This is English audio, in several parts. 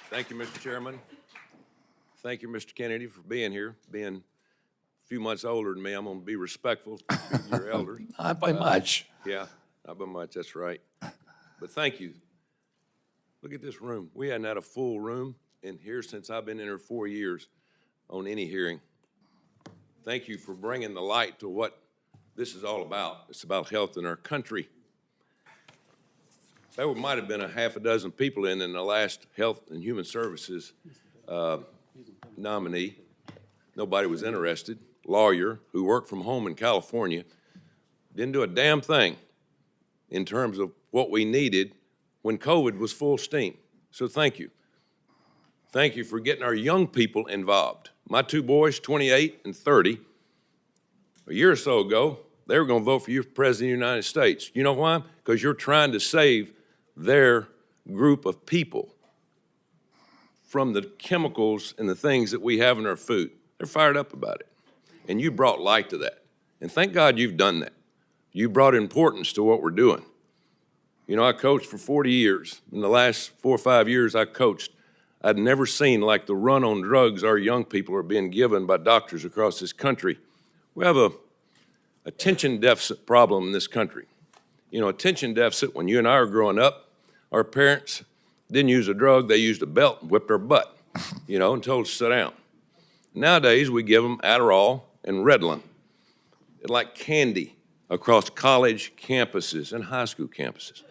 Thank you, Mr. Chairman. Thank you, Mr. Kennedy, for being here. Being a few months older than me, I'm going to be respectful to your elders. Not by much. Yeah, not by much, that's right. But thank you. Look at this room. We hadn't had a full room in here since I've been in here 4 years on any hearing. Thank you for bringing the light to what this is all about. It's about health in our country. There might have been a half a dozen people in the last Health and Human Services nominee. Nobody was interested. Lawyer who worked from home in California, didn't do a damn thing in terms of what we needed when COVID was full steam. So thank you. Thank you for getting our young people involved. My two boys, 28 and 30, a year or so ago, they were going to vote for you for President of the United States. You know why? Because you're trying to save their group of people from the chemicals and the things that we have in our food. They're fired up about it. And you brought light to that. And thank God you've done that. You brought importance to what we're doing. You know, I coached for 40 years. In the last 4 or 5 years I coached, I'd never seen like the run on drugs our young people are being given by doctors across this country. We have a attention deficit problem in this country. You know, attention deficit, when you and I were growing up, our parents didn't use a drug, they used a belt and whipped our butt, you know, and told us to sit down. Nowadays, we give them Adderall and Ritalin. It's like candy across college campuses and high school campuses.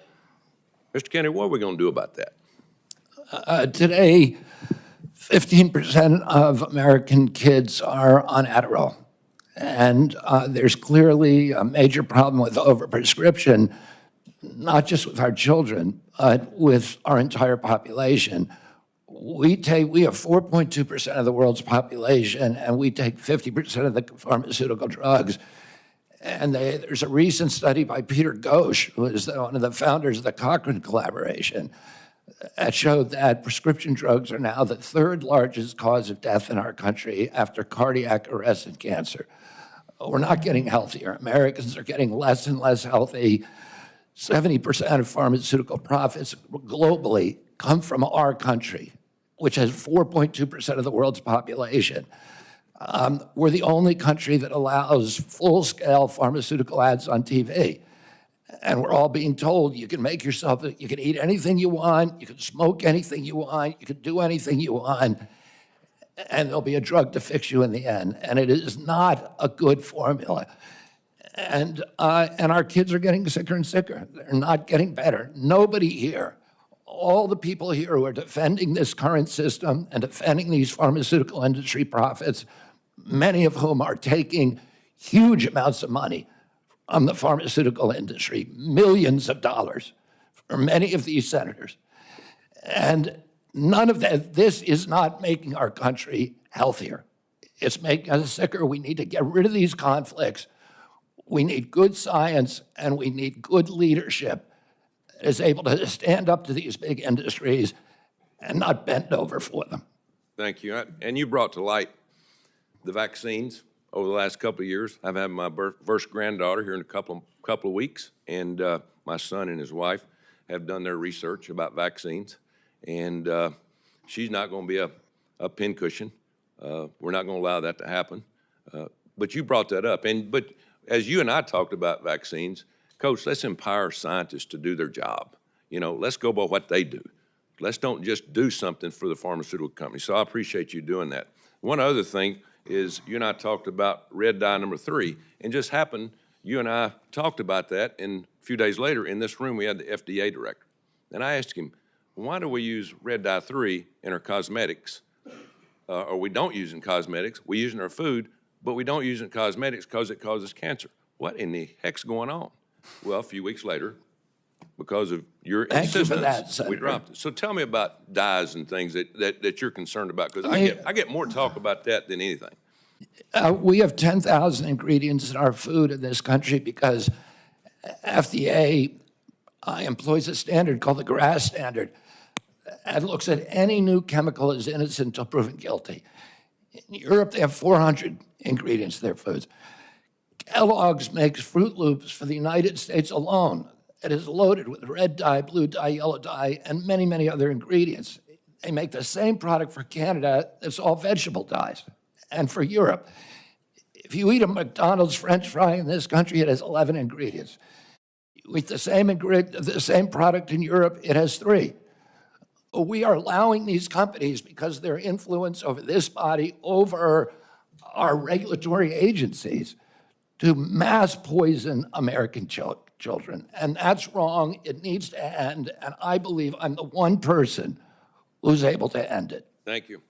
Mr. Kennedy, what are we going to do about that? Today, 15% of American kids are on Adderall. And there's clearly a major problem with overprescription, not just with our children, but with our entire population. We have 4.2% of the world's population, and we take 50% of the pharmaceutical drugs. And there's a recent study by Peter Ghosh, who is one of the founders of the Cochrane collaboration, that showed that prescription drugs are now the third largest cause of death in our country after cardiac arrest and cancer. We're not getting healthier. Americans are getting less and less healthy. 70% of pharmaceutical profits globally come from our country, which has 4.2% of the world's population. We're the only country that allows full-scale pharmaceutical ads on TV. And we're all being told you can make yourself, you can eat anything you want, you can smoke anything you want, you can do anything you want, and there'll be a drug to fix you in the end. And it is not a good formula. And our kids are getting sicker and sicker. They're not getting better. Nobody here, all the people here who are defending this current system and defending these pharmaceutical industry profits, many of whom are taking huge amounts of money from the pharmaceutical industry, millions of dollars for many of these senators. And none of that, this is not making our country healthier. It's making us sicker. We need to get rid of these conflicts. We need good science, and we need good leadership that is able to stand up to these big industries and not bend over for them. Thank you. And you brought to light the vaccines over the last couple of years. I've had my first granddaughter here in a couple of weeks, and my son and his wife have done their research about vaccines, and she's not going to be a pincushion. We're not going to allow that to happen. But you brought that up, but as you and I talked about vaccines, Coach, let's empower scientists to do their job. You know, let's go by what they do. Let's don't just do something for the pharmaceutical company. So I appreciate you doing that. One other thing is you and I talked about red dye number 3, and just happened, you and I talked about that, and a few days later in this room we had the FDA director. And I asked him, why do we use red dye 3 in our cosmetics? Or we don't use in cosmetics, we use in our food, but we don't use it in cosmetics because it causes cancer. What in the heck's going on? Well, a few weeks later, because of your insistence, we dropped it. So tell me about dyes and things that you're concerned about, because I get more talk about that than anything. We have 10,000 ingredients in our food in this country because FDA employs a standard called the GRAS standard that looks at any new chemical as innocent until proven guilty. In Europe, they have 400 ingredients in their foods. Kellogg's makes Fruit Loops for the United States alone. It is loaded with red dye, blue dye, yellow dye, and many, many other ingredients. They make the same product for Canada that's all vegetable dyes, and for Europe. If you eat a McDonald's French fry in this country, it has 11 ingredients. You eat the same product in Europe, it has 3. We are allowing these companies, because their influence over this body, over our regulatory agencies, to mass poison American children. And that's wrong. It needs to end. And I believe I'm the one person who's able to end it. Thank you.